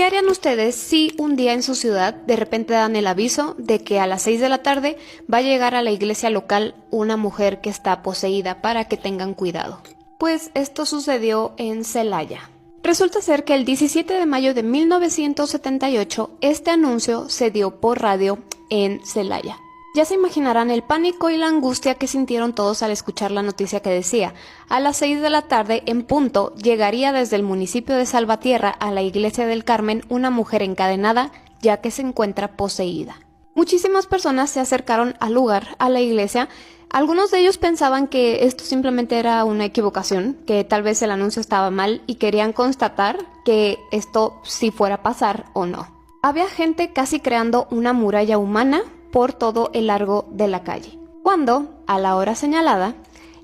¿Qué harían ustedes si un día en su ciudad de repente dan el aviso de que a las 6 de la tarde va a llegar a la iglesia local una mujer que está poseída para que tengan cuidado? Pues esto sucedió en Celaya. Resulta ser que el 17 de mayo de 1978 este anuncio se dio por radio en Celaya. Ya se imaginarán el pánico y la angustia que sintieron todos al escuchar la noticia que decía: a las 6 de la tarde en punto llegaría desde el municipio de Salvatierra a la iglesia del Carmen una mujer encadenada ya que se encuentra poseída. Muchísimas personas se acercaron al lugar, a la iglesia. Algunos de ellos pensaban que esto simplemente era una equivocación, que tal vez el anuncio estaba mal y querían constatar que esto sí fuera a pasar o no. Había gente casi creando una muralla humana por todo el largo de la calle, cuando, a la hora señalada,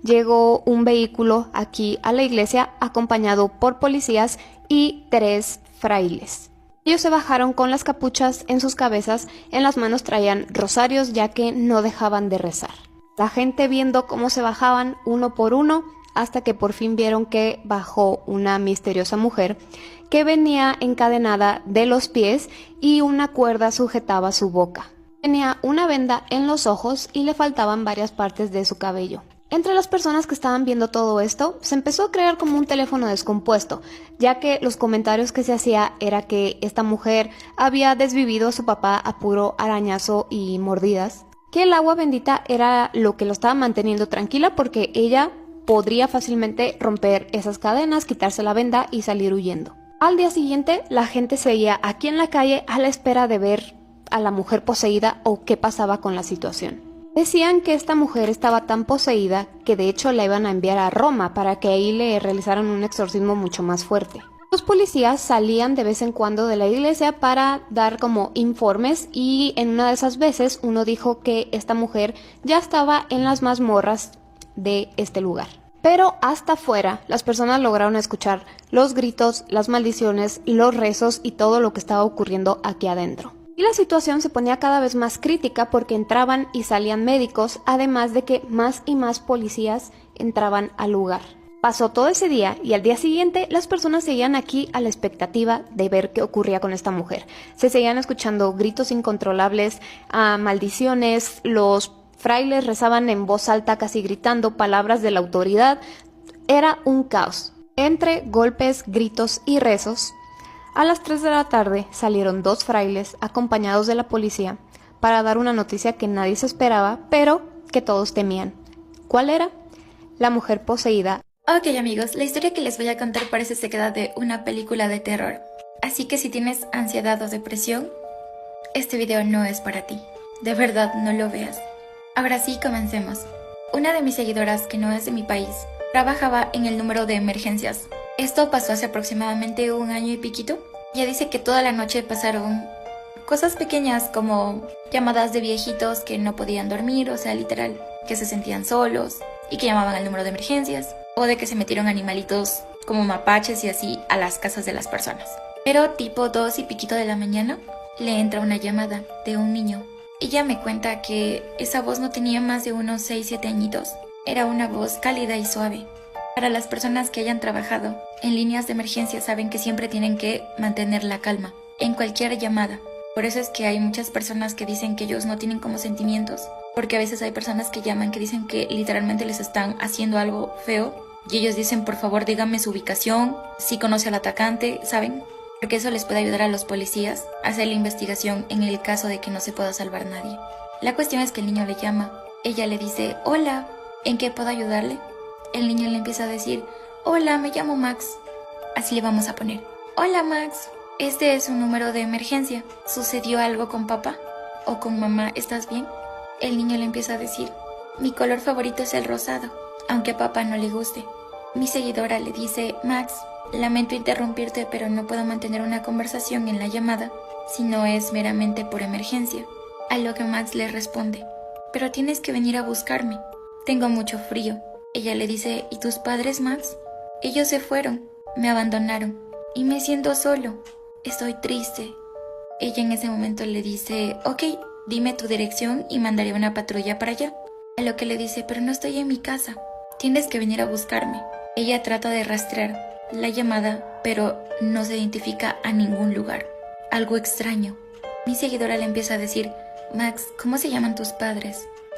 llegó un vehículo aquí a la iglesia acompañado por policías y 3 frailes. Ellos se bajaron con las capuchas en sus cabezas, en las manos traían rosarios ya que no dejaban de rezar. La gente viendo cómo se bajaban uno por uno, hasta que por fin vieron que bajó una misteriosa mujer que venía encadenada de los pies y una cuerda sujetaba su boca. Tenía una venda en los ojos y le faltaban varias partes de su cabello. Entre las personas que estaban viendo todo esto, se empezó a crear como un teléfono descompuesto, ya que los comentarios que se hacía era que esta mujer había desvivido a su papá a puro arañazo y mordidas, que el agua bendita era lo que lo estaba manteniendo tranquila porque ella podría fácilmente romper esas cadenas, quitarse la venda y salir huyendo. Al día siguiente, la gente seguía aquí en la calle a la espera de ver a la mujer poseída o qué pasaba con la situación. Decían que esta mujer estaba tan poseída que de hecho la iban a enviar a Roma para que ahí le realizaran un exorcismo mucho más fuerte. Los policías salían de vez en cuando de la iglesia para dar como informes y en una de esas veces uno dijo que esta mujer ya estaba en las mazmorras de este lugar. Pero hasta afuera las personas lograron escuchar los gritos, las maldiciones, los rezos y todo lo que estaba ocurriendo aquí adentro. Y la situación se ponía cada vez más crítica porque entraban y salían médicos, además de que más y más policías entraban al lugar. Pasó todo ese día y al día siguiente las personas seguían aquí a la expectativa de ver qué ocurría con esta mujer. Se seguían escuchando gritos incontrolables, maldiciones, los frailes rezaban en voz alta casi gritando palabras de la autoridad. Era un caos. Entre golpes, gritos y rezos, a las 3 de la tarde salieron 2 frailes acompañados de la policía para dar una noticia que nadie se esperaba, pero que todos temían. ¿Cuál era? La mujer poseída. Ok amigos, la historia que les voy a contar parece sacada de una película de terror. Así que si tienes ansiedad o depresión, este video no es para ti. De verdad, no lo veas. Ahora sí, comencemos. Una de mis seguidoras, que no es de mi país, trabajaba en el número de emergencias. Esto pasó hace aproximadamente 1 año y piquito. Ella dice que toda la noche pasaron cosas pequeñas como llamadas de viejitos que no podían dormir, o sea, literal, que se sentían solos y que llamaban al número de emergencias, o de que se metieron animalitos como mapaches y así a las casas de las personas. Pero tipo 2 y piquito de la mañana le entra una llamada de un niño. Ella me cuenta que esa voz no tenía más de unos 6-7 añitos. Era una voz cálida y suave. Para las personas que hayan trabajado en líneas de emergencia saben que siempre tienen que mantener la calma en cualquier llamada. Por eso es que hay muchas personas que dicen que ellos no tienen como sentimientos, porque a veces hay personas que llaman que dicen que literalmente les están haciendo algo feo y ellos dicen por favor díganme su ubicación, si conoce al atacante, ¿saben? Porque eso les puede ayudar a los policías a hacer la investigación en el caso de que no se pueda salvar nadie. La cuestión es que el niño le llama, ella le dice hola, ¿en qué puedo ayudarle? El niño le empieza a decir, hola, me llamo Max. Así le vamos a poner. Hola Max, este es un número de emergencia. ¿Sucedió algo con papá? ¿O con mamá? ¿Estás bien? El niño le empieza a decir, mi color favorito es el rosado, aunque a papá no le guste. Mi seguidora le dice, Max, lamento interrumpirte, pero no puedo mantener una conversación en la llamada si no es meramente por emergencia. A lo que Max le responde, pero tienes que venir a buscarme. Tengo mucho frío. Ella le dice, ¿y tus padres, Max? Ellos se fueron, me abandonaron y me siento solo. Estoy triste. Ella en ese momento le dice, ok, dime tu dirección y mandaré una patrulla para allá. A lo que le dice, pero no estoy en mi casa. Tienes que venir a buscarme. Ella trata de rastrear, la llamada, pero no se identifica a ningún lugar. Algo extraño. Mi seguidora le empieza a decir: Max, ¿cómo se llaman tus padres?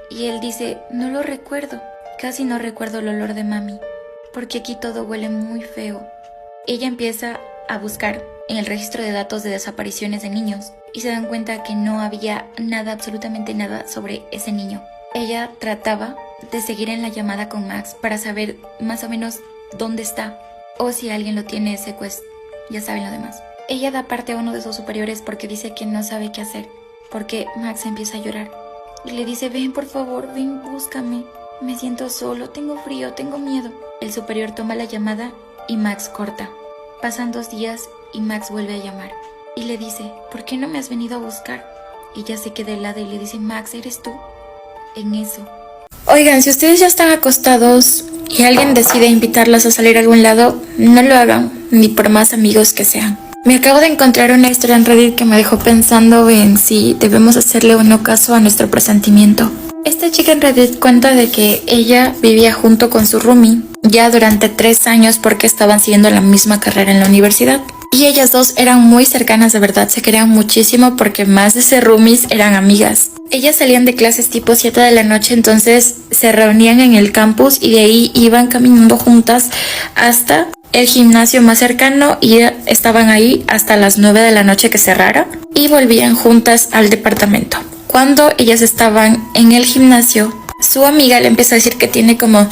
Y él dice: no lo recuerdo. Casi no recuerdo el olor de mami, porque aquí todo huele muy feo. Ella empieza a buscar en el registro de datos de desapariciones de niños y se dan cuenta que no había nada, absolutamente nada sobre ese niño. Ella trataba de seguir en la llamada con Max para saber más o menos dónde está o si alguien lo tiene secuestrado. Ya saben lo demás. Ella da parte a uno de sus superiores porque dice que no sabe qué hacer, porque Max empieza a llorar y le dice: ven, por favor, ven, búscame. Me siento solo, tengo frío, tengo miedo. El superior toma la llamada y Max corta. Pasan 2 días y Max vuelve a llamar y le dice: ¿por qué no me has venido a buscar? Y ella se queda helada y le dice: Max, ¿eres tú? En eso. Oigan, si ustedes ya están acostados y alguien decide invitarlas a salir a algún lado, no lo hagan, ni por más amigos que sean. Me acabo de encontrar una historia en Reddit que me dejó pensando en si debemos hacerle o no caso a nuestro presentimiento. Esta chica en Reddit cuenta de que ella vivía junto con su roomie ya durante 3 años porque estaban siguiendo la misma carrera en la universidad. Y ellas dos eran muy cercanas, de verdad, se querían muchísimo porque más de ser roomies eran amigas. Ellas salían de clases tipo 7 de la noche, entonces se reunían en el campus y de ahí iban caminando juntas hasta el gimnasio más cercano y estaban ahí hasta las 9 de la noche que cerrara y volvían juntas al departamento. Cuando ellas estaban en el gimnasio, su amiga le empieza a decir que tiene como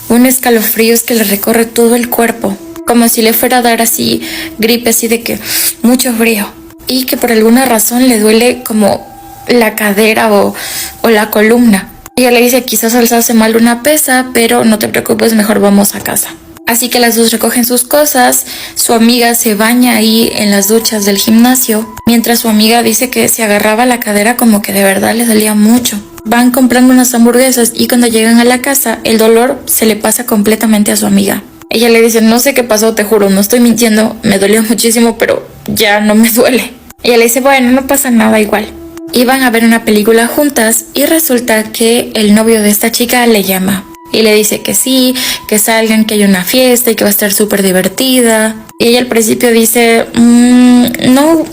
un escalofríos que le recorre todo el cuerpo, como si le fuera a dar así gripe, así de que mucho frío, y que por alguna razón le duele como la cadera o la columna. Ella le dice: quizás alzarse mal una pesa, pero no te preocupes, mejor vamos a casa. Así que las dos recogen sus cosas, su amiga se baña ahí en las duchas del gimnasio, mientras su amiga dice que se agarraba la cadera como que de verdad le dolía mucho. Van comprando unas hamburguesas y cuando llegan a la casa, el dolor se le pasa completamente a su amiga. Ella le dice: no sé qué pasó, te juro, no estoy mintiendo, me dolió muchísimo, pero ya no me duele. Ella le dice: bueno, no pasa nada, igual. Iban a ver una película juntas y resulta que el novio de esta chica le llama. Y le dice que sí, que salgan, que hay una fiesta y que va a estar súper divertida. Y ella al principio dice: no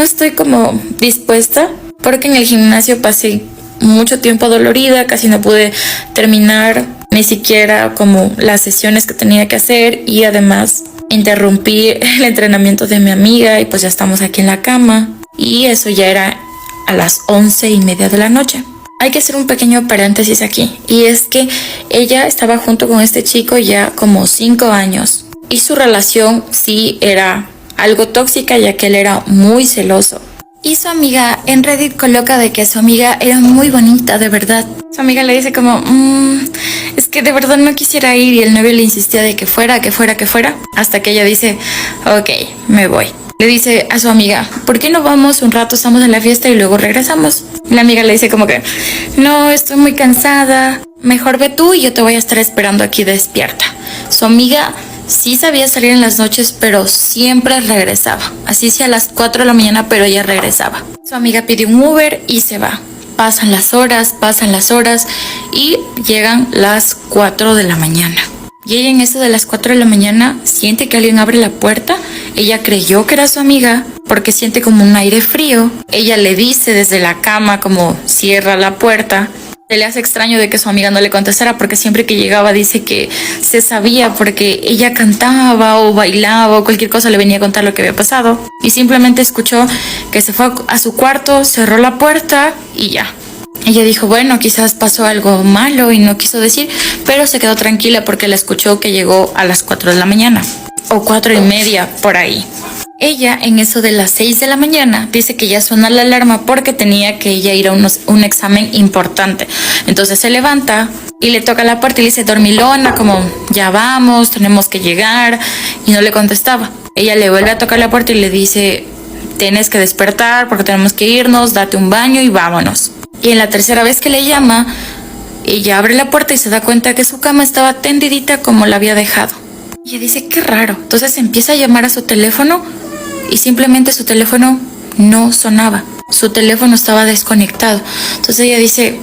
estoy como dispuesta, porque en el gimnasio pasé mucho tiempo dolorida, casi no pude terminar ni siquiera como las sesiones que tenía que hacer y además interrumpí el entrenamiento de mi amiga y pues ya estamos aquí en la cama. Y eso ya era a las 11:30 de la noche. Hay que hacer un pequeño paréntesis aquí, y es que ella estaba junto con este chico ya como 5 años y su relación sí era algo tóxica, ya que él era muy celoso. Y su amiga en Reddit coloca de que su amiga era muy bonita, de verdad. Su amiga le dice como: es que de verdad no quisiera ir, y el novio le insistía de que fuera, hasta que ella dice: ok, me voy. Le dice a su amiga: ¿por qué no vamos un rato, estamos en la fiesta y luego regresamos? Y la amiga le dice como que: no, estoy muy cansada, mejor ve tú y yo te voy a estar esperando aquí despierta. Su amiga sí sabía salir en las noches, pero siempre regresaba. Así sea a las 4 de la mañana, pero ella regresaba. Su amiga pide un Uber y se va. Pasan las horas y llegan las 4 de la mañana. Y ella en eso de las 4 de la mañana siente que alguien abre la puerta. Ella creyó que era su amiga porque siente como un aire frío. Ella le dice desde la cama como: cierra la puerta. Se le hace extraño de que su amiga no le contestara porque siempre que llegaba dice que se sabía porque ella cantaba o bailaba o cualquier cosa le venía a contar lo que había pasado. Y simplemente escuchó que se fue a su cuarto, cerró la puerta y ya. Ella dijo: bueno, quizás pasó algo malo y no quiso decir, pero se quedó tranquila porque la escuchó que llegó a las 4 de la mañana o 4:30 por ahí. Ella en eso de las 6 de la mañana dice que ya suena la alarma porque tenía que ella ir a un examen importante. Entonces se levanta y le toca la puerta y le dice: dormilona, como ya vamos, tenemos que llegar, y no le contestaba. Ella le vuelve a tocar la puerta y le dice: tienes que despertar porque tenemos que irnos, date un baño y vámonos. Y en la tercera vez que le llama, ella abre la puerta y se da cuenta que su cama estaba tendidita como la había dejado. Y ella dice: qué raro. Entonces empieza a llamar a su teléfono y simplemente su teléfono no sonaba. Su teléfono estaba desconectado. Entonces ella dice: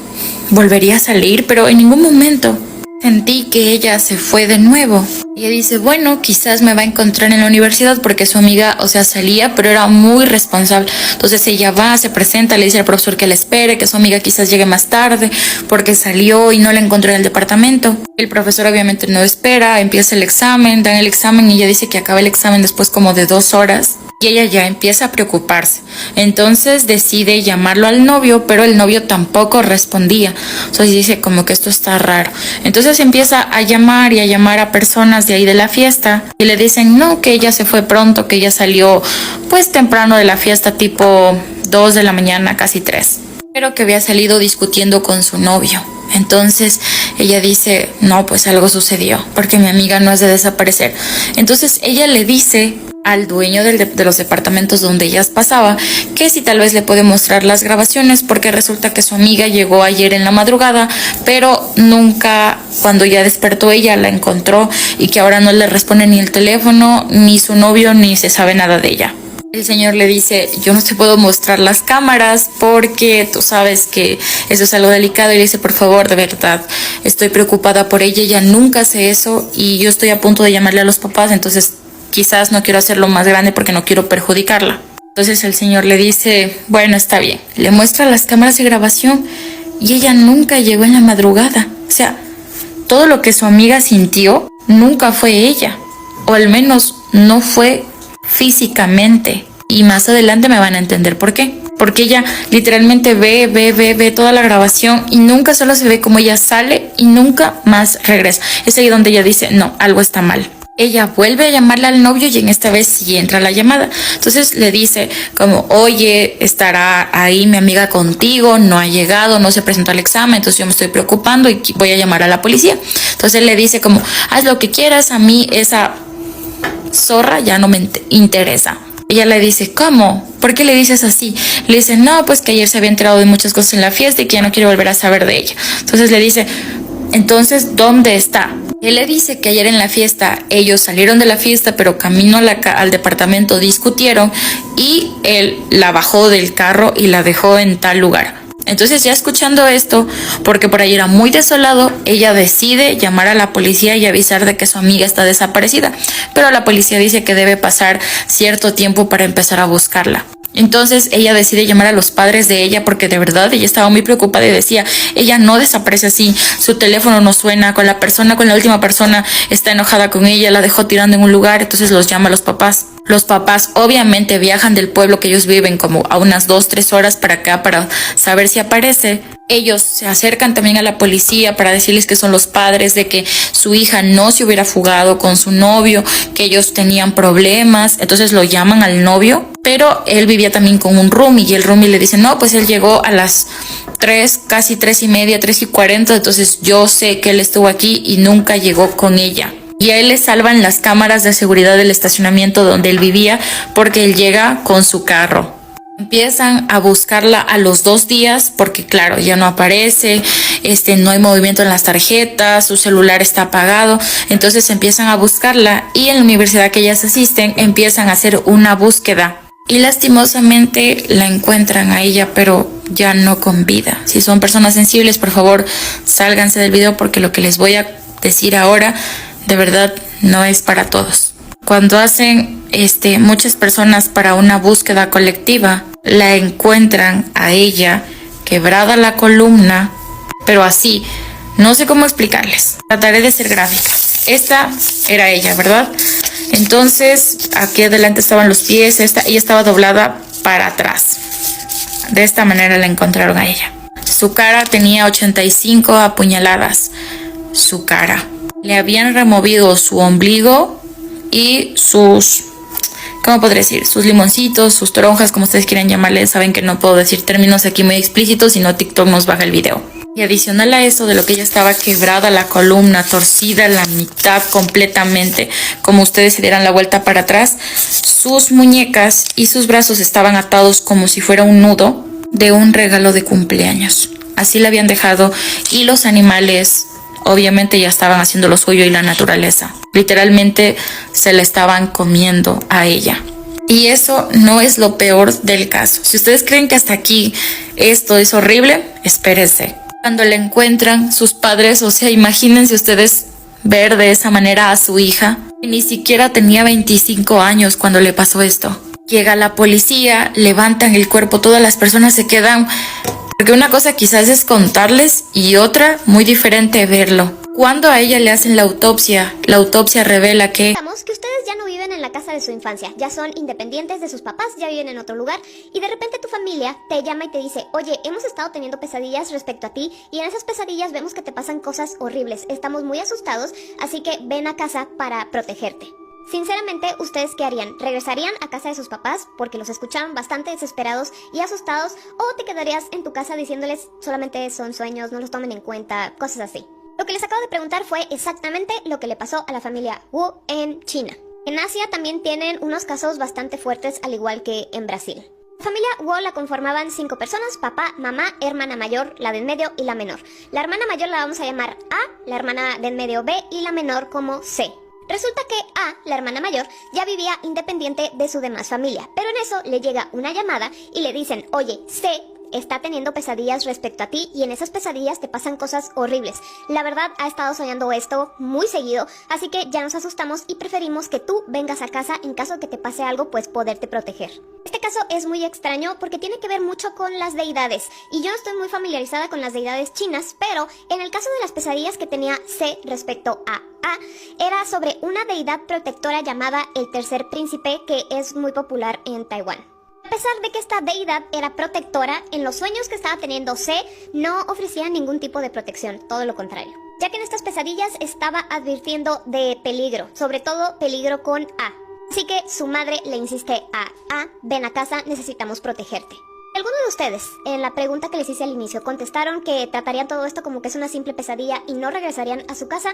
volvería a salir, pero en ningún momento. Sentí que ella se fue de nuevo. Ella dice, bueno, quizás me va a encontrar en la universidad porque su amiga, o sea, salía, pero era muy responsable. Entonces ella va, se presenta, le dice al profesor que la espere, que su amiga quizás llegue más tarde porque salió y no la encontró en el departamento. El profesor obviamente no espera, empieza el examen, dan el examen y ella dice que acaba el examen después como de 2 horas. Y ella ya empieza a preocuparse. Entonces decide llamarlo al novio, pero el novio tampoco respondía. Entonces dice como que esto está raro. Entonces empieza a llamar y a llamar a personas de ahí de la fiesta y le dicen no, que ella se fue pronto, que ella salió pues temprano de la fiesta, tipo 2 de la mañana, casi 3. Pero que había salido discutiendo con su novio. Entonces ella dice, no, pues algo sucedió, porque mi amiga no es de desaparecer. Entonces ella le dice al dueño de los departamentos donde ella pasaba que si tal vez le puede mostrar las grabaciones, porque resulta que su amiga llegó ayer en la madrugada, pero nunca, cuando ya despertó, ella la encontró y que ahora no le responde ni el teléfono, ni su novio, ni se sabe nada de ella. El señor le dice, yo no te puedo mostrar las cámaras porque tú sabes que eso es algo delicado. Y le dice, por favor, de verdad, estoy preocupada por ella, ella nunca hace eso y yo estoy a punto de llamarle a los papás, entonces quizás no quiero hacerlo más grande porque no quiero perjudicarla. Entonces el señor le dice, bueno, está bien. Le muestra las cámaras de grabación y ella nunca llegó en la madrugada. O sea, todo lo que su amiga sintió nunca fue ella, o al menos no fue físicamente. Y más adelante me van a entender por qué. Porque ella literalmente ve toda la grabación y nunca, solo se ve como ella sale y nunca más regresa. Es ahí donde ella dice, no, algo está mal. Ella vuelve a llamarle al novio y en esta vez sí entra la llamada. Entonces le dice como, oye, estará ahí mi amiga contigo, no ha llegado, no se presentó al examen, entonces yo me estoy preocupando y voy a llamar a la policía. Entonces le dice como, haz lo que quieras, a mí esa zorra ya no me interesa. Ella le dice, ¿cómo? ¿Por qué le dices así? Le dice, no, pues que ayer se había enterado de muchas cosas en la fiesta y que ya no quiere volver a saber de ella. Entonces le dice, entonces, ¿dónde está? Él le dice que ayer en la fiesta, ellos salieron de la fiesta, pero camino al departamento discutieron y él la bajó del carro y la dejó en tal lugar. Entonces, ya escuchando esto, porque por ahí era muy desolado, ella decide llamar a la policía y avisar de que su amiga está desaparecida. Pero la policía dice que debe pasar cierto tiempo para empezar a buscarla. Entonces ella decide llamar a los padres de ella porque de verdad ella estaba muy preocupada y decía, ella no desaparece así, su teléfono no suena, con la última persona está enojada con ella, la dejó tirando en un lugar, entonces los llama a los papás. Los papás obviamente viajan del pueblo que ellos viven como a unas 2-3 horas para acá para saber si aparece. Ellos se acercan también a la policía para decirles que son los padres, de que su hija no se hubiera fugado con su novio, que ellos tenían problemas. Entonces lo llaman al novio, pero él vivía también con un roomie y el roomie le dice, no, pues él llegó a las 3, casi 3:30, 3:40, entonces yo sé que él estuvo aquí y nunca llegó con ella. Y a él le salvan las cámaras de seguridad del estacionamiento donde él vivía porque él llega con su carro. Empiezan a buscarla a los 2 días porque claro, ya no aparece, no hay movimiento en las tarjetas, su celular está apagado, entonces empiezan a buscarla y en la universidad que ellas asisten empiezan a hacer una búsqueda y lastimosamente la encuentran a ella, pero ya no con vida. Si son personas sensibles, por favor, sálganse del video porque lo que les voy a decir ahora de verdad no es para todos. Cuando hacen muchas personas para una búsqueda colectiva, la encuentran a ella quebrada la columna, pero así, no sé cómo explicarles. Trataré de ser gráfica. Esta era ella, ¿verdad? Entonces, aquí adelante estaban los pies, ella estaba doblada para atrás. De esta manera la encontraron a ella. Su cara tenía 85 apuñaladas. Su cara. Le habían removido su ombligo y sus, ¿cómo podría decir? Sus limoncitos, sus toronjas, como ustedes quieran llamarle. Saben que no puedo decir términos aquí muy explícitos, si no TikTok nos baja el video. Y adicional a eso, de lo que ella estaba quebrada la columna, torcida la mitad completamente, como ustedes se dieran la vuelta para atrás, sus muñecas y sus brazos estaban atados como si fuera un nudo de un regalo de cumpleaños. Así la habían dejado y los animales obviamente ya estaban haciendo lo suyo y la naturaleza. Literalmente se la estaban comiendo a ella. Y eso no es lo peor del caso. Si ustedes creen que hasta aquí esto es horrible, espérense. Cuando la encuentran, sus padres, o sea, imagínense ustedes ver de esa manera a su hija. Ni siquiera tenía 25 años cuando le pasó esto. Llega la policía, levantan el cuerpo, todas las personas se quedan... Porque una cosa quizás es contarles y otra, muy diferente, verlo. Cuando a ella le hacen la autopsia revela que ustedes ya no viven en la casa de su infancia, ya son independientes de sus papás, ya viven en otro lugar y de repente tu familia te llama y te dice, oye, hemos estado teniendo pesadillas respecto a ti y en esas pesadillas vemos que te pasan cosas horribles, estamos muy asustados, así que ven a casa para protegerte. Sinceramente, ¿ustedes qué harían? ¿Regresarían a casa de sus papás porque los escucharon bastante desesperados y asustados? ¿O te quedarías en tu casa diciéndoles solamente son sueños, no los tomen en cuenta, cosas así? Lo que les acabo de preguntar fue exactamente lo que le pasó a la familia Wu en China. En Asia también tienen unos casos bastante fuertes al igual que en Brasil. La familia Wu la conformaban 5 personas, papá, mamá, hermana mayor, la de en medio y la menor. La hermana mayor la vamos a llamar A, la hermana de en medio B y la menor como C. Resulta que A, la hermana mayor, ya vivía independiente de su demás familia, pero en eso le llega una llamada y le dicen, oye, C está teniendo pesadillas respecto a ti y en esas pesadillas te pasan cosas horribles. La verdad ha estado soñando esto muy seguido, así que ya nos asustamos y preferimos que tú vengas a casa en caso de que te pase algo, pues poderte proteger. Este caso es muy extraño porque tiene que ver mucho con las deidades y yo no estoy muy familiarizada con las deidades chinas, pero en el caso de las pesadillas que tenía C respecto a A, era sobre una deidad protectora llamada el Tercer Príncipe que es muy popular en Taiwán. A pesar de que esta deidad era protectora, en los sueños que estaba teniendo C no ofrecía ningún tipo de protección, todo lo contrario. Ya que en estas pesadillas estaba advirtiendo de peligro, sobre todo peligro con A. Así que su madre le insiste a A, ven a casa, necesitamos protegerte. Algunos de ustedes, en la pregunta que les hice al inicio, contestaron que tratarían todo esto como que es una simple pesadilla y no regresarían a su casa.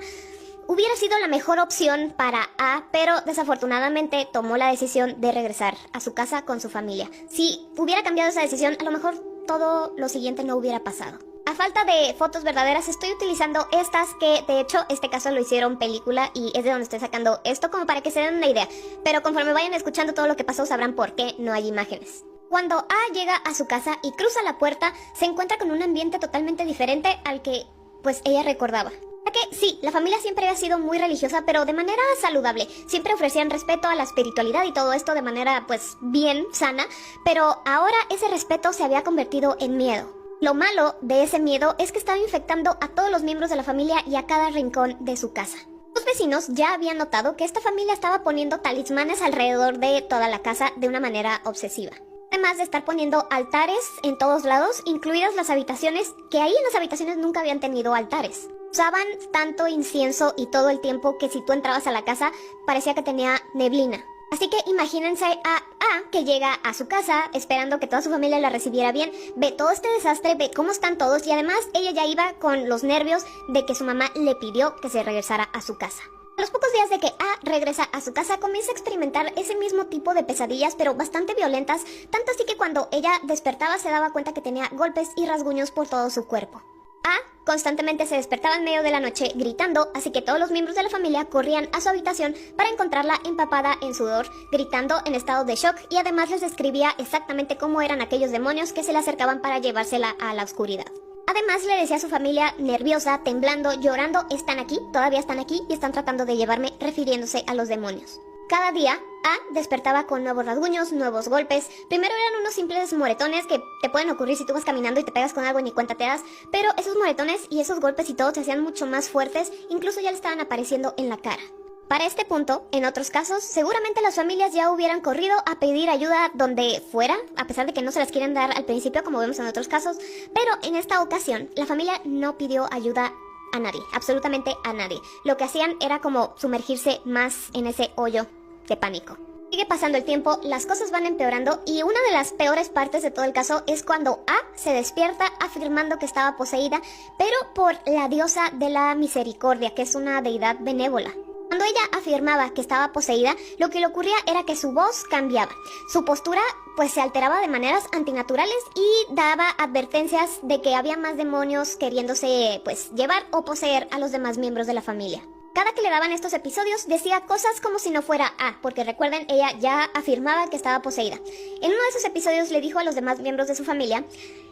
Hubiera sido la mejor opción para A, pero desafortunadamente tomó la decisión de regresar a su casa con su familia. Si hubiera cambiado esa decisión, a lo mejor todo lo siguiente no hubiera pasado. A falta de fotos verdaderas, estoy utilizando estas que, de hecho, este caso lo hicieron película y es de donde estoy sacando esto como para que se den una idea. Pero conforme vayan escuchando todo lo que pasó, sabrán por qué no hay imágenes. Cuando A llega a su casa y cruza la puerta, se encuentra con un ambiente totalmente diferente al que, pues, ella recordaba. Ya que sí, la familia siempre había sido muy religiosa, pero de manera saludable. Siempre ofrecían respeto a la espiritualidad y todo esto de manera, pues, bien sana. Pero ahora ese respeto se había convertido en miedo. Lo malo de ese miedo es que estaba infectando a todos los miembros de la familia y a cada rincón de su casa. Los vecinos ya habían notado que esta familia estaba poniendo talismanes alrededor de toda la casa de una manera obsesiva. Además de estar poniendo altares en todos lados, incluidas las habitaciones, que ahí en las habitaciones nunca habían tenido altares. Usaban tanto incienso y todo el tiempo que si tú entrabas a la casa parecía que tenía neblina. Así que imagínense a A que llega a su casa esperando que toda su familia la recibiera bien, ve todo este desastre, ve cómo están todos y además ella ya iba con los nervios de que su mamá le pidió que se regresara a su casa. A los pocos días de que A regresa a su casa comienza a experimentar ese mismo tipo de pesadillas pero bastante violentas, tanto así que cuando ella despertaba se daba cuenta que tenía golpes y rasguños por todo su cuerpo. A constantemente se despertaba en medio de la noche gritando, así que todos los miembros de la familia corrían a su habitación para encontrarla empapada en sudor, gritando en estado de shock y además les describía exactamente cómo eran aquellos demonios que se le acercaban para llevársela a la oscuridad. Además le decía a su familia nerviosa, temblando, llorando, están aquí, todavía están aquí y están tratando de llevarme, refiriéndose a los demonios. Cada día, A despertaba con nuevos rasguños, nuevos golpes. Primero eran unos simples moretones que te pueden ocurrir si tú vas caminando y te pegas con algo y ni cuenta te das, pero esos moretones y esos golpes y todo se hacían mucho más fuertes, incluso ya le estaban apareciendo en la cara. Para este punto, en otros casos, seguramente las familias ya hubieran corrido a pedir ayuda donde fuera, a pesar de que no se las quieren dar al principio, como vemos en otros casos, pero en esta ocasión, la familia no pidió ayuda a nadie, absolutamente a nadie. Lo que hacían era como sumergirse más en ese hoyo de pánico. Sigue pasando el tiempo, las cosas van empeorando y una de las peores partes de todo el caso es cuando A se despierta afirmando que estaba poseída, pero por la diosa de la misericordia, que es una deidad benévola. Cuando ella afirmaba que estaba poseída, lo que le ocurría era que su voz cambiaba. Su postura pues se alteraba de maneras antinaturales y daba advertencias de que había más demonios queriéndose pues llevar o poseer a los demás miembros de la familia. Cada que le daban estos episodios decía cosas como si no fuera A, porque recuerden, ella ya afirmaba que estaba poseída. En uno de esos episodios le dijo a los demás miembros de su familia,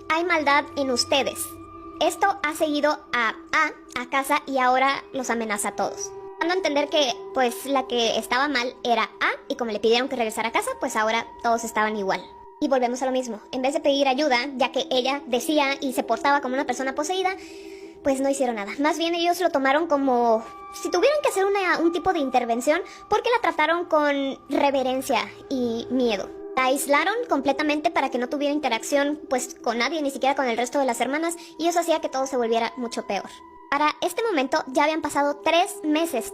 hay maldad en ustedes. esto ha seguido a casa y ahora los amenaza a todos. Dando a entender que pues la que estaba mal era A y como le pidieron que regresara a casa, pues ahora todos estaban igual. Y volvemos a lo mismo, en vez de pedir ayuda, ya que ella decía y se portaba como una persona poseída, pues no hicieron nada. Más bien ellos lo tomaron como si tuvieran que hacer un tipo de intervención porque la trataron con reverencia y miedo. La aislaron completamente para que no tuviera interacción pues con nadie, ni siquiera con el resto de las hermanas, y eso hacía que todo se volviera mucho peor. Para este momento ya habían pasado 3 meses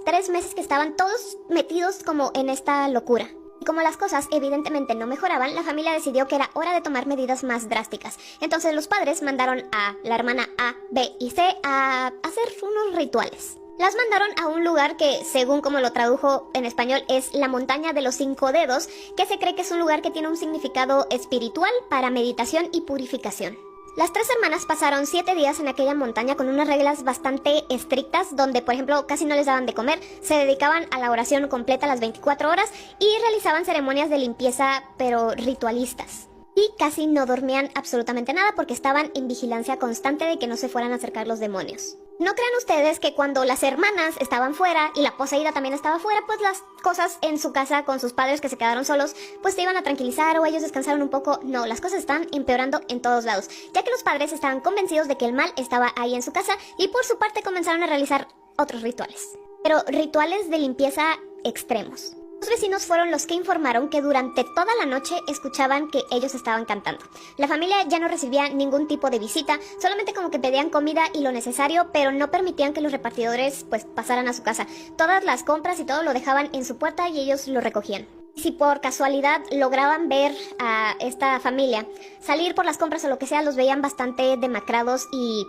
que estaban todos metidos como en esta locura. Y como las cosas evidentemente no mejoraban, la familia decidió que era hora de tomar medidas más drásticas. Entonces los padres mandaron a la hermana A, B y C a hacer unos rituales. Las mandaron a un lugar que, según como lo tradujo en español, es la montaña de los 5 dedos, que se cree que es un lugar que tiene un significado espiritual para meditación y purificación. Las 3 hermanas pasaron 7 días en aquella montaña con unas reglas bastante estrictas, donde por ejemplo casi no les daban de comer, se dedicaban a la oración completa las 24 horas y realizaban ceremonias de limpieza pero ritualistas. Y casi no dormían absolutamente nada porque estaban en vigilancia constante de que no se fueran a acercar los demonios. No crean ustedes que cuando las hermanas estaban fuera y la poseída también estaba fuera, pues las cosas en su casa con sus padres que se quedaron solos, pues se iban a tranquilizar o ellos descansaron un poco. No, las cosas están empeorando en todos lados, ya que los padres estaban convencidos de que el mal estaba ahí en su casa y por su parte comenzaron a realizar otros rituales. Pero rituales de limpieza extremos. Los vecinos fueron los que informaron que durante toda la noche escuchaban que ellos estaban cantando. La familia ya no recibía ningún tipo de visita, solamente como que pedían comida y lo necesario, pero no permitían que los repartidores pues pasaran a su casa. Todas las compras y todo lo dejaban en su puerta y ellos lo recogían. Si por casualidad lograban ver a esta familia salir por las compras o lo que sea, los veían bastante demacrados y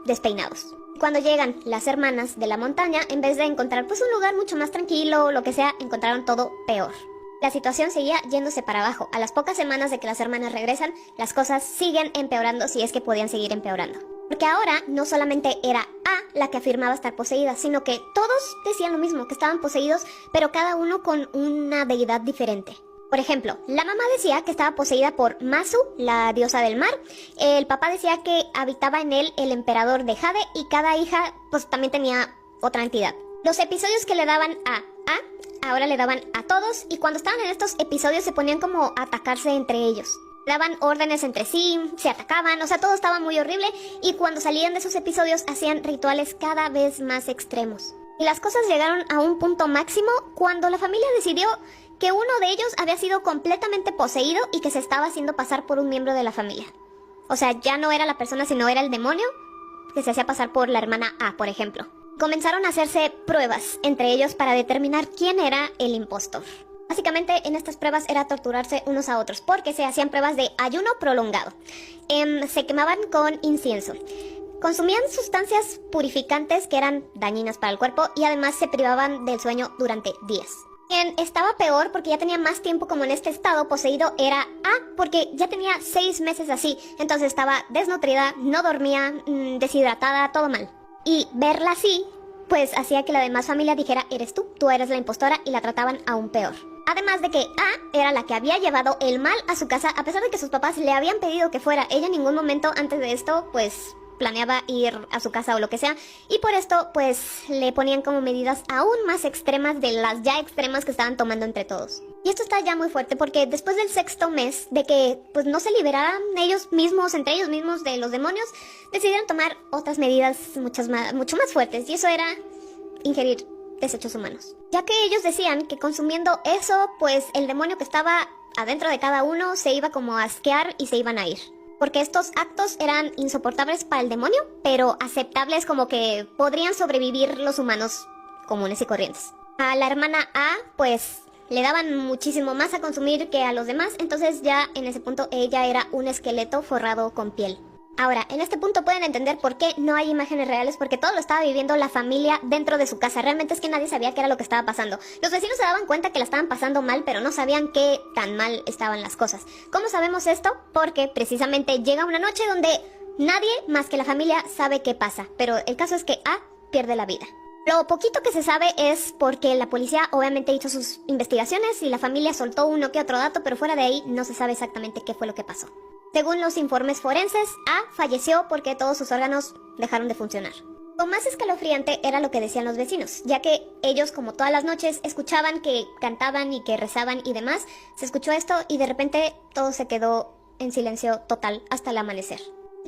despeinados. Cuando llegan las hermanas de la montaña, en vez de encontrar pues un lugar mucho más tranquilo o lo que sea, encontraron todo peor. La situación seguía yéndose para abajo. A las pocas semanas de que las hermanas regresan, las cosas siguen empeorando si es que podían seguir empeorando. Porque ahora no solamente era A la que afirmaba estar poseída, sino que todos decían lo mismo, que estaban poseídos, pero cada uno con una deidad diferente. Por ejemplo, la mamá decía que estaba poseída por Masu, la diosa del mar. El papá decía que habitaba en él el emperador de Jade y cada hija pues también tenía otra entidad. Los episodios que le daban a ahora le daban a todos y cuando estaban en estos episodios se ponían como a atacarse entre ellos. Daban órdenes entre sí, se atacaban, o sea, todo estaba muy horrible y cuando salían de esos episodios hacían rituales cada vez más extremos. Y las cosas llegaron a un punto máximo cuando la familia decidió que uno de ellos había sido completamente poseído y que se estaba haciendo pasar por un miembro de la familia. O sea, ya no era la persona, sino era el demonio que se hacía pasar por la hermana A, por ejemplo. Comenzaron a hacerse pruebas entre ellos para determinar quién era el impostor. Básicamente, en estas pruebas era torturarse unos a otros, porque se hacían pruebas de ayuno prolongado. Se quemaban con incienso. Consumían sustancias purificantes que eran dañinas para el cuerpo y además se privaban del sueño durante días. Quien estaba peor porque ya tenía más tiempo como en este estado poseído era A, porque ya tenía 6 meses así, entonces estaba desnutrida, no dormía, deshidratada, todo mal. Y verla así, pues hacía que la demás familia dijera, eres tú eres la impostora, y la trataban aún peor. Además de que A era la que había llevado el mal a su casa, a pesar de que sus papás le habían pedido que fuera. Ella en ningún momento antes de esto, pues planeaba ir a su casa o lo que sea, y por esto pues le ponían como medidas aún más extremas de las ya extremas que estaban tomando entre todos. Y esto está ya muy fuerte porque después del 6º mes de que pues no se liberaran ellos mismos, entre ellos mismos de los demonios, decidieron tomar otras medidas mucho más fuertes, y eso era ingerir desechos humanos. Ya que ellos decían que consumiendo eso, pues el demonio que estaba adentro de cada uno se iba como a asquear y se iban a ir. Porque estos actos eran insoportables para el demonio, pero aceptables, como que podrían sobrevivir los humanos comunes y corrientes. A la hermana A, pues le daban muchísimo más a consumir que a los demás, entonces ya en ese punto ella era un esqueleto forrado con piel. Ahora, en este punto pueden entender por qué no hay imágenes reales, porque todo lo estaba viviendo la familia dentro de su casa. Realmente es que nadie sabía qué era lo que estaba pasando. Los vecinos se daban cuenta que la estaban pasando mal, pero no sabían qué tan mal estaban las cosas. ¿Cómo sabemos esto? Porque precisamente llega una noche donde nadie más que la familia sabe qué pasa, pero el caso es que A pierde la vida. Lo poquito que se sabe es porque la policía obviamente hizo sus investigaciones y la familia soltó uno que otro dato, pero fuera de ahí no se sabe exactamente qué fue lo que pasó. Según los informes forenses, A falleció porque todos sus órganos dejaron de funcionar. Lo más escalofriante era lo que decían los vecinos, ya que ellos, como todas las noches, escuchaban que cantaban y que rezaban y demás. Se escuchó esto y de repente todo se quedó en silencio total hasta el amanecer.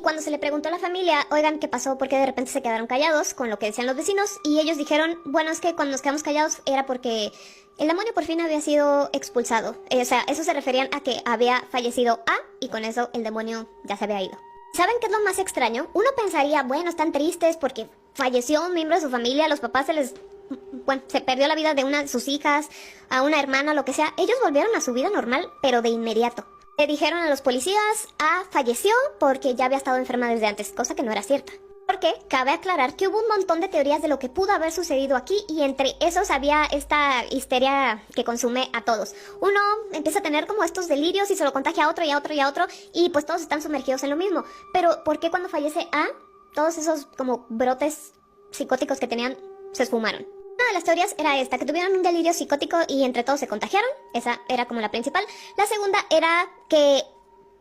Cuando se le preguntó a la familia, oigan, ¿qué pasó? ¿Por qué de repente se quedaron callados con lo que decían los vecinos? Y ellos dijeron, bueno, es que cuando nos quedamos callados era porque el demonio por fin había sido expulsado. O sea, eso se referían a que había fallecido A y con eso el demonio ya se había ido. ¿Saben qué es lo más extraño? Uno pensaría, bueno, están tristes porque falleció un miembro de su familia, los papás se perdió la vida de una de sus hijas, a una hermana, lo que sea. Ellos volvieron a su vida normal, pero de inmediato. Le dijeron a los policías, falleció porque ya había estado enferma desde antes, cosa que no era cierta. Porque cabe aclarar que hubo un montón de teorías de lo que pudo haber sucedido aquí y entre esos había esta histeria que consume a todos. Uno empieza a tener como estos delirios y se lo contagia a otro y a otro y a otro y pues todos están sumergidos en lo mismo. Pero ¿por qué cuando fallece A, todos esos como brotes psicóticos que tenían se esfumaron? Una de las teorías era esta, que tuvieron un delirio psicótico y entre todos se contagiaron. Esa era como la principal. La segunda era que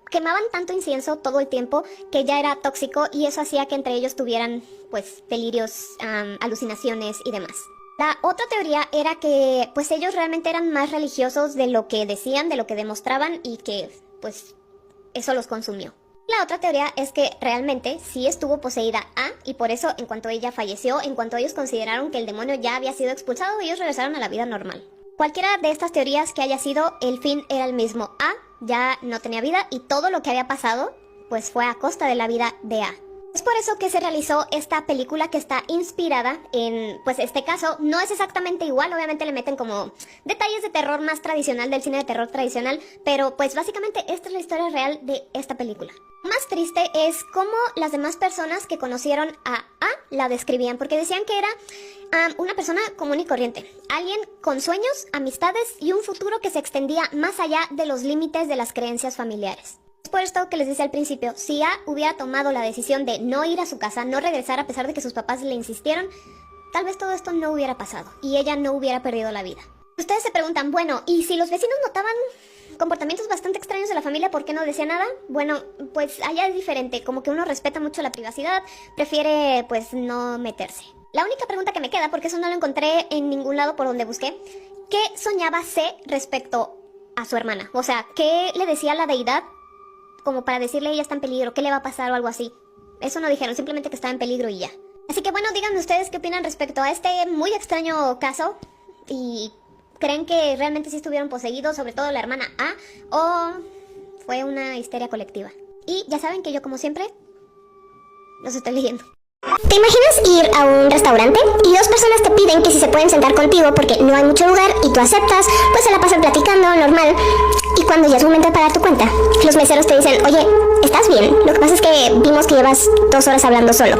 quemaban tanto incienso todo el tiempo que ya era tóxico y eso hacía que entre ellos tuvieran pues delirios, alucinaciones y demás. La otra teoría era que pues ellos realmente eran más religiosos de lo que decían, de lo que demostraban y que pues eso los consumió. La otra teoría es que realmente sí estuvo poseída A y por eso en cuanto ella falleció, en cuanto ellos consideraron que el demonio ya había sido expulsado, ellos regresaron a la vida normal. Cualquiera de estas teorías que haya sido, el fin era el mismo. A ya no tenía vida y todo lo que había pasado pues fue a costa de la vida de A. Es por eso que se realizó esta película que está inspirada en, pues este caso no es exactamente igual, obviamente le meten como detalles de terror más tradicional, del cine de terror tradicional, pero pues básicamente esta es la historia real de esta película. Más triste es cómo las demás personas que conocieron a la describían, porque decían que era una persona común y corriente, alguien con sueños, amistades y un futuro que se extendía más allá de los límites de las creencias familiares. Es por esto que les decía al principio, si A hubiera tomado la decisión de no ir a su casa, no regresar a pesar de que sus papás le insistieron, tal vez todo esto no hubiera pasado y ella no hubiera perdido la vida. Ustedes se preguntan, bueno, ¿y si los vecinos notaban comportamientos bastante extraños de la familia, por qué no decía nada? Bueno, pues allá es diferente, como que uno respeta mucho la privacidad, prefiere pues no meterse. La única pregunta que me queda, porque eso no lo encontré en ningún lado por donde busqué, ¿qué soñaba C respecto a su hermana? O sea, ¿qué le decía a la deidad como para decirle ella está en peligro, qué le va a pasar o algo así? Eso no dijeron, simplemente que estaba en peligro y ya. Así que bueno, díganme ustedes qué opinan respecto a este muy extraño caso y ¿creen que realmente sí estuvieron poseídos, sobre todo la hermana A, o fue una histeria colectiva? Y ya saben que yo, como siempre, los estoy leyendo. ¿Te imaginas ir a un restaurante y dos personas te piden que si se pueden sentar contigo porque no hay mucho lugar y tú aceptas, pues se la pasan platicando, normal, y cuando ya es momento de pagar tu cuenta, los meseros te dicen, oye, ¿estás bien? Lo que pasa es que vimos que llevas 2 horas hablando solo.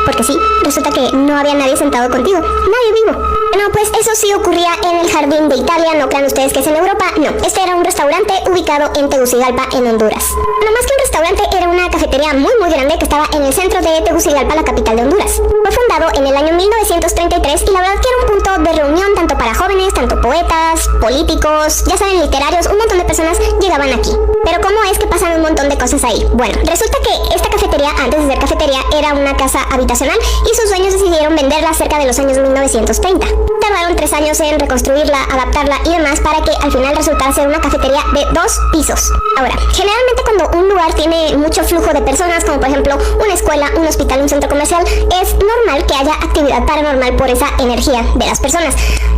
Porque sí, resulta que no había nadie sentado contigo, nadie vivo. Bueno, pues eso sí ocurría en el jardín de Italia, no crean ustedes que es en Europa, no. Este era un restaurante ubicado en Tegucigalpa, en Honduras. No más que un restaurante, era una cafetería muy grande que estaba en el centro de Tegucigalpa, la capital de Honduras. Fue fundado en el año 1933 y la verdad que era un punto de reunión tanto para jóvenes, tanto poetas, políticos, ya saben, literarios, un montón de personas llegaban aquí. Pero ¿cómo es que pasan un montón de cosas ahí? Bueno, resulta que esta cafetería, antes de ser cafetería, era una casa habitacional y sus dueños decidieron venderla cerca de los años 1930. Tardaron 3 años en reconstruirla, adaptarla y demás para que al final resultara ser una cafetería de 2 pisos. Ahora, generalmente cuando un lugar tiene mucho flujo de personas, como por ejemplo una escuela, un hospital, un centro comercial, es normal que haya actividad paranormal por esa energía de las personas.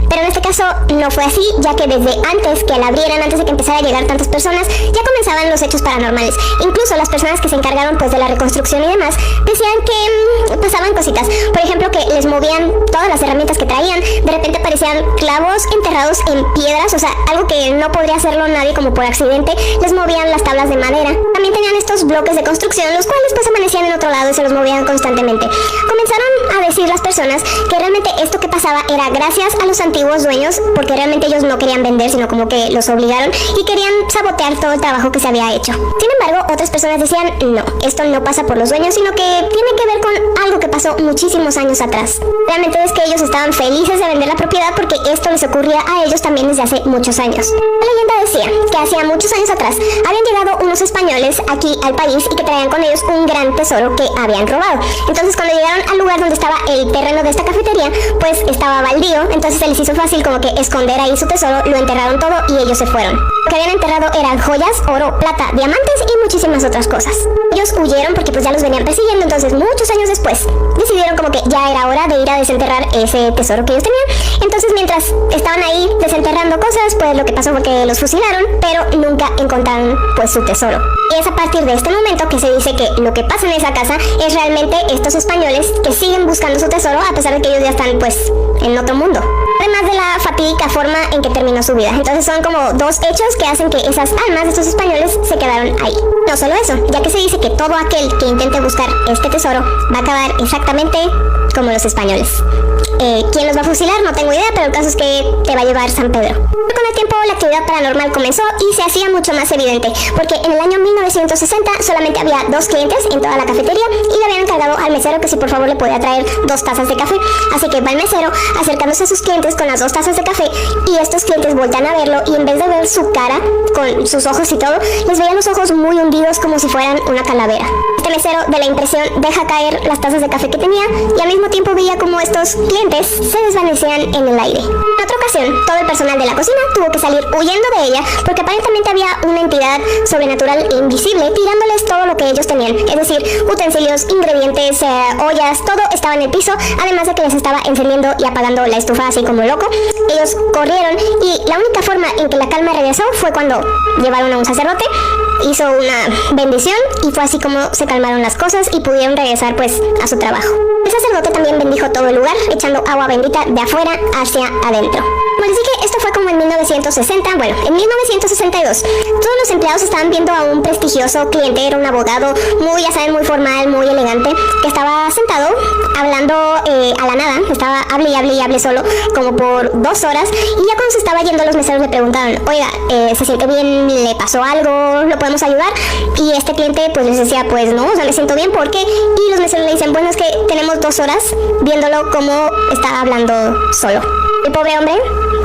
Pero en este caso no fue así, ya que desde antes que la abrieran, antes de que empezara a llegar tantas personas, ya comenzaban los hechos paranormales. Incluso las personas que se encargaron pues de la reconstrucción y demás, decían que pasaban cositas. Por ejemplo, que les movían todas las herramientas que traían, de repente aparecían clavos enterrados en piedras, o sea, algo que no podría hacerlo nadie como por accidente, les movían las tablas de madera. También tenían estos bloques de construcción, los cuales pues amanecían en otro lado y se los movían constantemente. Comenzaron a decir las personas que realmente esto que pasaba era gracias a los antiguos antiguos dueños, porque realmente ellos no querían vender, sino como que los obligaron y querían sabotear todo el trabajo que se había hecho. Sin embargo, otras personas decían, no, esto no pasa por los dueños, sino que tiene que ver con algo que pasó muchísimos años atrás. Realmente es que ellos estaban felices de vender la propiedad porque esto les ocurría a ellos también desde hace muchos años. La leyenda decía que hacía muchos años atrás habían llegado unos españoles aquí al país y que traían con ellos un gran tesoro que habían robado. Entonces cuando llegaron al lugar donde estaba el terreno de esta cafetería, pues estaba baldío, entonces se les hizo fácil como que esconder ahí su tesoro, lo enterraron todo y ellos se fueron. Lo que habían enterrado eran joyas, oro, plata, diamantes y muchísimas otras cosas. Ellos huyeron porque pues ya los venían persiguiendo, entonces muchos años después decidieron como que ya era hora de ir a desenterrar ese tesoro que ellos tenían. Entonces mientras estaban ahí desenterrando cosas, pues lo que pasó fue que los fusilaron, pero nunca encontraron pues su tesoro. Y es a partir de este momento que se dice que lo que pasa en esa casa es realmente estos españoles que siguen buscando su tesoro a pesar de que ellos ya están pues en otro mundo. Además de la fatídica forma en que terminó su vida. Entonces son como dos hechos que hacen que esas almas de estos españoles se quedaron ahí. No solo eso, ya que se dice que todo aquel que intente buscar este tesoro va a acabar exactamente como los españoles. ¿Quién los va a fusilar? No tengo idea, pero el caso es que te va a llevar San Pedro. Pero con el tiempo la actividad paranormal comenzó y se hacía mucho más evidente, porque en el año 1960 solamente había 2 clientes en toda la cafetería y le habían encargado al mesero que si por favor le podía traer 2 tazas de café. Así que va el mesero acercándose a sus clientes con las 2 tazas de café y estos clientes voltean a verlo y en vez de ver su cara con sus ojos y todo, les veían los ojos muy hundidos como si fueran una calavera. Este mesero de la impresión deja caer las tazas de café que tenía y al mismo tiempo veía como estos clientes se desvanecían en el aire. En otra ocasión, todo el personal de la cocina tuvo que salir huyendo de ella porque aparentemente había una entidad sobrenatural e invisible tirándoles todo lo que ellos tenían, es decir, utensilios, ingredientes, ollas, todo estaba en el piso, además de que les estaba encendiendo y apagando la estufa así como loco. Ellos corrieron y la única forma en que la calma regresó fue cuando llevaron a un sacerdote, hizo una bendición y fue así como se calmaron las cosas y pudieron regresar pues a su trabajo. El sacerdote también bendijo todo el lugar, echando agua bendita de afuera hacia adentro. Como les dije, esto fue como en 1960, bueno, en 1962. Todos los empleados estaban viendo a un prestigioso cliente, era un abogado muy, ya saben, muy formal, muy elegante, que estaba sentado hablando a la nada, estaba hable y hable solo, como por 2 horas, y ya cuando se estaba yendo los meseros le preguntaron, oiga, ¿se siente bien? ¿Le pasó algo? ¿Lo podemos ayudar? Y este cliente pues les decía, pues no, o sea, me siento bien, ¿por qué? Y los meseros le dicen, bueno, es que tenemos 2 horas viéndolo como está hablando solo. El pobre hombre,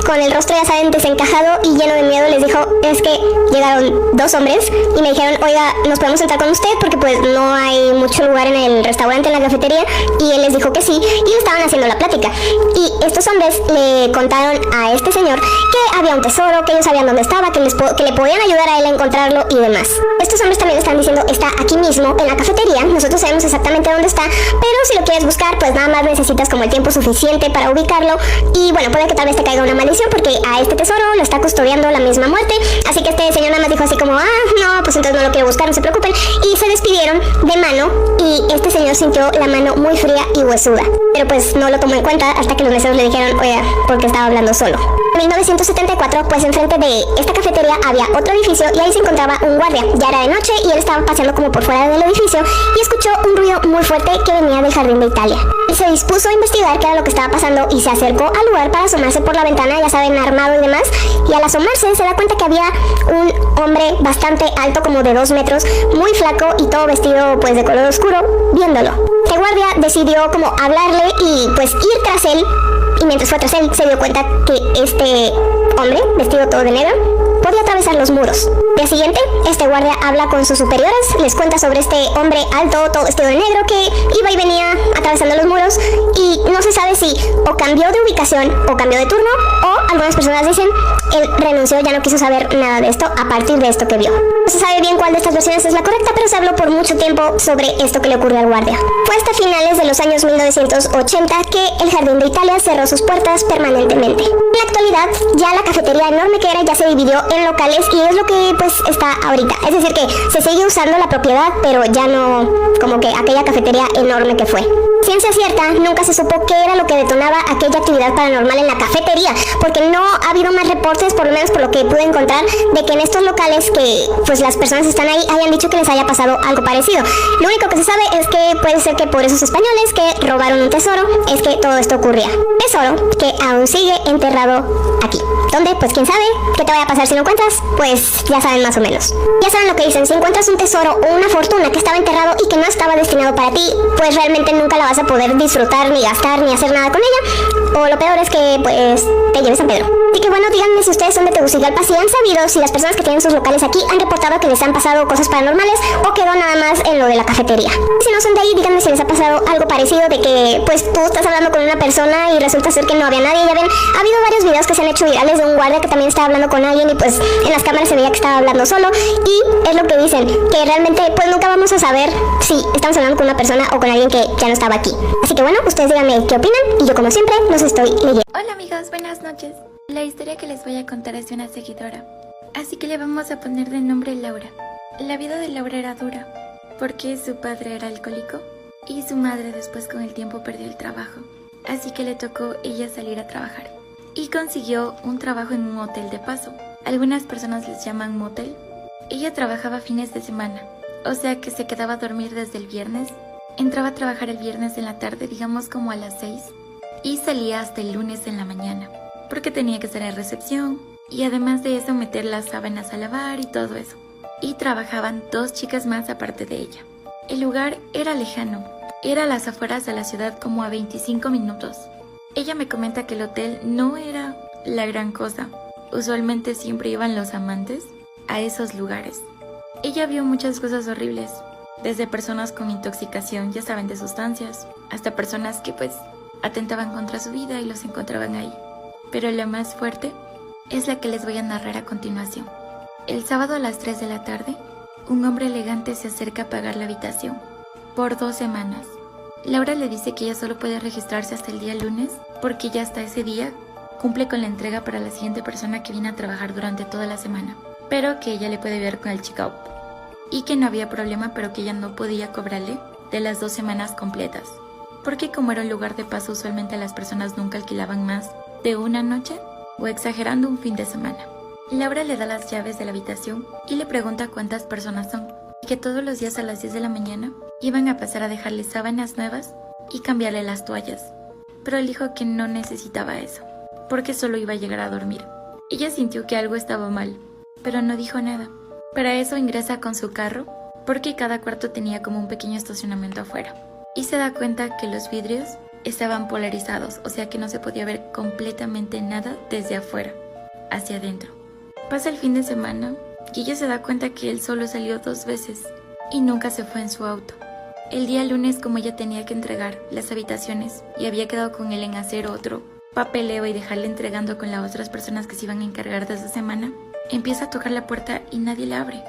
con el rostro ya saben desencajado y lleno de miedo, les dijo, es que llegaron 2 hombres y me dijeron, oiga, ¿nos podemos sentar con usted? Porque pues no hay mucho lugar en el restaurante, en la cafetería. Y él les dijo que sí y le estaban haciendo la plática. Y estos hombres le contaron a este señor que había un tesoro, que ellos sabían dónde estaba, que le podían ayudar a él a encontrarlo y demás. Estos hombres también están diciendo, está aquí mismo en la cafetería, nosotros sabemos exactamente dónde está, pero si lo quieres buscar, pues nada más necesitas como el tiempo suficiente para ubicarlo. Y bueno, puede que tal vez te caiga una maldición porque a este tesoro lo está custodiando la misma muerte. Así que este señor nada más dijo así como, no, pues entonces no lo quiero buscar, no se preocupen. Y se despidieron de mano y este señor sintió la mano muy fría y huesuda. Pero pues no lo tomó en cuenta hasta que los meseros le dijeron, oiga, porque estaba hablando solo. En 1974, pues enfrente de esta cafetería había otro edificio y ahí se encontraba un guardia. Ya era de noche y él estaba paseando como por fuera del edificio y escuchó un ruido muy fuerte que venía del jardín de Italia. Él se dispuso a investigar qué era lo que estaba pasando y se acercó al lugar para asomarse por la ventana, ya saben, armado y demás. Y al asomarse se da cuenta que había un hombre bastante alto, como de 2 metros, muy flaco y todo vestido pues de color oscuro, viéndolo. El guardia decidió como hablarle y pues ir tras él. Y mientras fue tras él se dio cuenta que este hombre, vestido todo de negro, podía atravesar los muros. Al día siguiente, este guardia habla con sus superiores, les cuenta sobre este hombre alto, todo vestido de negro, que iba y venía atravesando los muros y no se sabe si o cambió de ubicación o cambió de turno, o algunas personas dicen, él renunció, ya no quiso saber nada de esto a partir de esto que vio. No se sabe bien cuál de estas versiones es la correcta, pero se habló por mucho tiempo sobre esto que le ocurrió al guardia. Fue hasta finales de los años 1980 que el Jardín de Italia cerró sus puertas permanentemente. En la actualidad, ya la cafetería enorme que era ya se dividió tienen locales y es lo que pues está ahorita. Es decir que se sigue usando la propiedad, pero ya no como que aquella cafetería enorme que fue. Ciencia cierta, nunca se supo qué era lo que detonaba aquella actividad paranormal en la cafetería, porque no ha habido más reportes, por lo menos por lo que pude encontrar, de que en estos locales que pues las personas están ahí hayan dicho que les haya pasado algo parecido. Lo único que se sabe es que puede ser que por esos españoles que robaron un tesoro es que todo esto ocurría. Tesoro que aún sigue enterrado aquí. ¿Dónde? Pues quién sabe. ¿Qué te vaya a pasar si lo encuentras? Pues ya saben más o menos. Ya saben lo que dicen, si encuentras un tesoro o una fortuna que estaba enterrado y que no estaba destinado para ti, pues realmente nunca la vas a poder disfrutar, ni gastar, ni hacer nada con ella. O lo peor es que pues te lleves a Pedro. Así que bueno, díganme si ustedes son de Tegucigalpa, si han sabido si las personas que tienen sus locales aquí han reportado que les han pasado cosas paranormales o quedó nada más en lo de la cafetería. Si no son de ahí, díganme si les ha pasado algo parecido, de que pues tú estás hablando con una persona y resulta ser que no había nadie. Ya ven, ha habido varios videos que se han hecho virales de un guardia que también estaba hablando con alguien y pues en las cámaras se veía que estaba hablando solo, y es lo que dicen, que realmente pues nunca vamos a saber si estamos hablando con una persona o con alguien que ya no estaba aquí. Así que bueno, ustedes díganme qué opinan y yo como siempre los estoy leyendo. Hola amigos, buenas noches. La historia que les voy a contar es de una seguidora, así que le vamos a poner de nombre Laura. La vida de Laura era dura, porque su padre era alcohólico y su madre después con el tiempo perdió el trabajo, así que le tocó ella salir a trabajar. Y consiguió un trabajo en un hotel de paso. Algunas personas les llaman motel. Ella trabajaba fines de semana, o sea que se quedaba a dormir desde el viernes, entraba a trabajar el viernes en la tarde, digamos como a las 6, y salía hasta el lunes en la mañana, porque tenía que estar en recepción, y además de eso meter las sábanas a lavar y todo eso. Y trabajaban 2 chicas más aparte de ella. El lugar era lejano, era a las afueras de la ciudad, como a 25 minutos. Ella me comenta que el hotel no era la gran cosa. Usualmente siempre iban los amantes a esos lugares. Ella vio muchas cosas horribles, desde personas con intoxicación, ya saben, de sustancias, hasta personas que pues atentaban contra su vida y los encontraban ahí. Pero la más fuerte es la que les voy a narrar a continuación. El sábado a las 3 de la tarde, un hombre elegante se acerca a pagar la habitación por 2 semanas. Laura le dice que ella solo puede registrarse hasta el día lunes porque ya hasta ese día cumple con la entrega para la siguiente persona que viene a trabajar durante toda la semana, pero que ella le puede ver con el check-out y que no había problema, pero que ella no podía cobrarle de las 2 semanas completas, porque como era un lugar de paso, usualmente las personas nunca alquilaban más de una noche o exagerando un fin de semana. Laura le da las llaves de la habitación y le pregunta cuántas personas son, y que todos los días a las 10 de la mañana iban a pasar a dejarle sábanas nuevas y cambiarle las toallas, pero él dijo que no necesitaba eso, porque solo iba a llegar a dormir. Ella sintió que algo estaba mal, pero no dijo nada. Para eso ingresa con su carro, porque cada cuarto tenía como un pequeño estacionamiento afuera, y se da cuenta que los vidrios estaban polarizados, o sea que no se podía ver completamente nada desde afuera hacia adentro. Pasa el fin de semana y ella se da cuenta que él solo salió 2 veces y nunca se fue en su auto. El día lunes, como ella tenía que entregar las habitaciones y había quedado con él en hacer otro papeleo y dejarle entregando con las otras personas que se iban a encargar de esa semana, empieza a tocar la puerta y nadie la abre.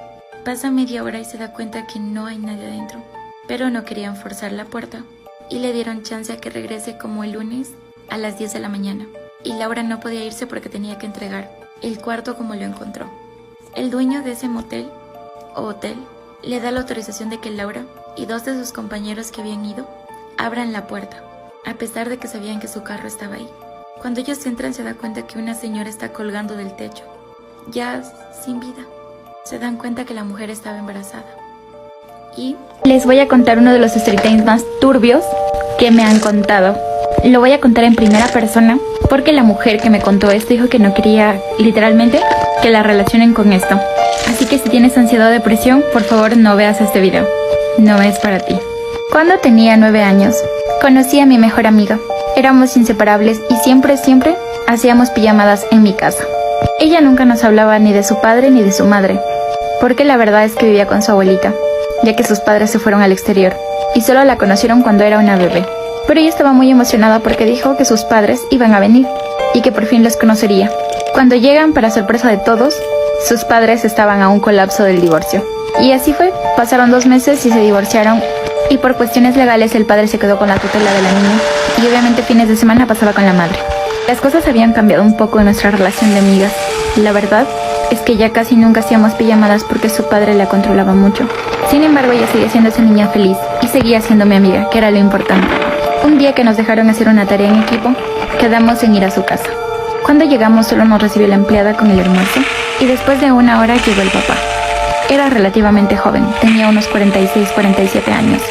Pasa media hora y se da cuenta que no hay nadie adentro, pero no querían forzar la puerta y le dieron chance a que regrese como el lunes a las 10 de la mañana. Y Laura no podía irse porque tenía que entregar el cuarto como lo encontró. El dueño de ese motel o hotel le da la autorización de que Laura y 2 de sus compañeros que habían ido abran la puerta, a pesar de que sabían que su carro estaba ahí. Cuando ellos entran se da cuenta que una señora está colgando del techo, ya sin vida. Se dan cuenta que la mujer estaba embarazada. Y les voy a contar uno de los story times más turbios que me han contado. Lo voy a contar en primera persona porque la mujer que me contó esto dijo que no quería, literalmente, que la relacionen con esto. Así que si tienes ansiedad o depresión, por favor no veas este video. No es para ti. Cuando tenía 9 años, conocí a mi mejor amiga. Éramos inseparables y siempre hacíamos pijamadas en mi casa. Ella nunca nos hablaba ni de su padre ni de su madre, porque la verdad es que vivía con su abuelita, ya que sus padres se fueron al exterior y solo la conocieron cuando era una bebé. Pero ella estaba muy emocionada porque dijo que sus padres iban a venir y que por fin los conocería. Cuando llegan, para sorpresa de todos, sus padres estaban a un colapso del divorcio. Y así fue, pasaron 2 meses y se divorciaron, y por cuestiones legales el padre se quedó con la tutela de la niña y obviamente fines de semana pasaba con la madre. Las cosas habían cambiado un poco en nuestra relación de amigas. La verdad es que ya casi nunca hacíamos pijamadas porque su padre la controlaba mucho. Sin embargo, ella seguía siendo esa niña feliz y seguía siendo mi amiga, que era lo importante. Un día que nos dejaron hacer una tarea en equipo, quedamos en ir a su casa. Cuando llegamos solo nos recibió la empleada con el almuerzo y después de una hora llegó el papá. Era relativamente joven, tenía unos 46-47 años.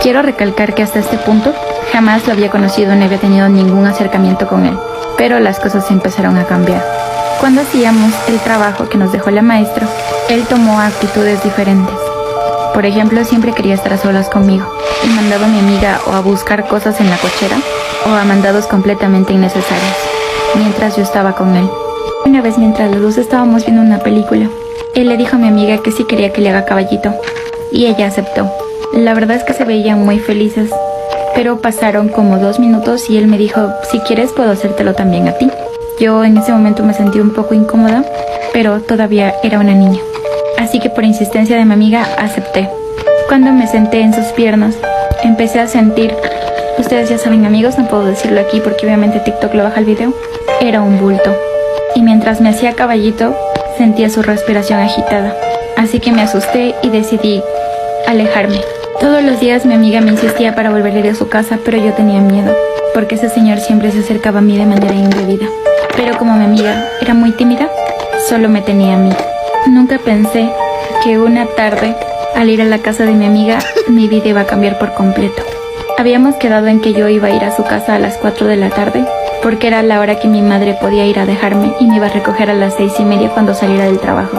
Quiero recalcar que hasta este punto jamás lo había conocido ni había tenido ningún acercamiento con él, pero las cosas empezaron a cambiar. Cuando hacíamos el trabajo que nos dejó la maestra, él tomó actitudes diferentes. Por ejemplo, siempre quería estar a solas conmigo y mandaba a mi amiga o a buscar cosas en la cochera o a mandados completamente innecesarios, mientras yo estaba con él. Una vez mientras los dos estábamos viendo una película, él le dijo a mi amiga que sí quería que le haga caballito y ella aceptó. La verdad es que se veían muy felices, pero pasaron como 2 minutos y él me dijo, si quieres puedo hacértelo también a ti. Yo en ese momento me sentí un poco incómoda, pero todavía era una niña. Así que por insistencia de mi amiga acepté. Cuando me senté en sus piernas, empecé a sentir, ustedes ya saben amigos, no puedo decirlo aquí porque obviamente TikTok lo baja el video, era un bulto. Y mientras me hacía caballito, sentía su respiración agitada. Así que me asusté y decidí alejarme. Todos los días mi amiga me insistía para volver a ir a su casa, pero yo tenía miedo, porque ese señor siempre se acercaba a mí de manera indebida. Pero como mi amiga era muy tímida, solo me tenía a mí. Nunca pensé que una tarde, al ir a la casa de mi amiga, mi vida iba a cambiar por completo. Habíamos quedado en que yo iba a ir a su casa a las 4 de la tarde, porque era la hora que mi madre podía ir a dejarme y me iba a recoger a las 6:30 cuando saliera del trabajo.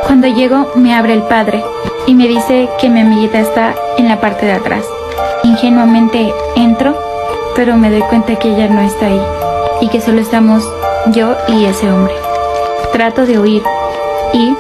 Cuando llego, me abre el padre y me dice que mi amiguita está en la parte de atrás. Ingenuamente entro, pero me doy cuenta que ella no está ahí y que solo estamos yo y ese hombre. Trato de huir y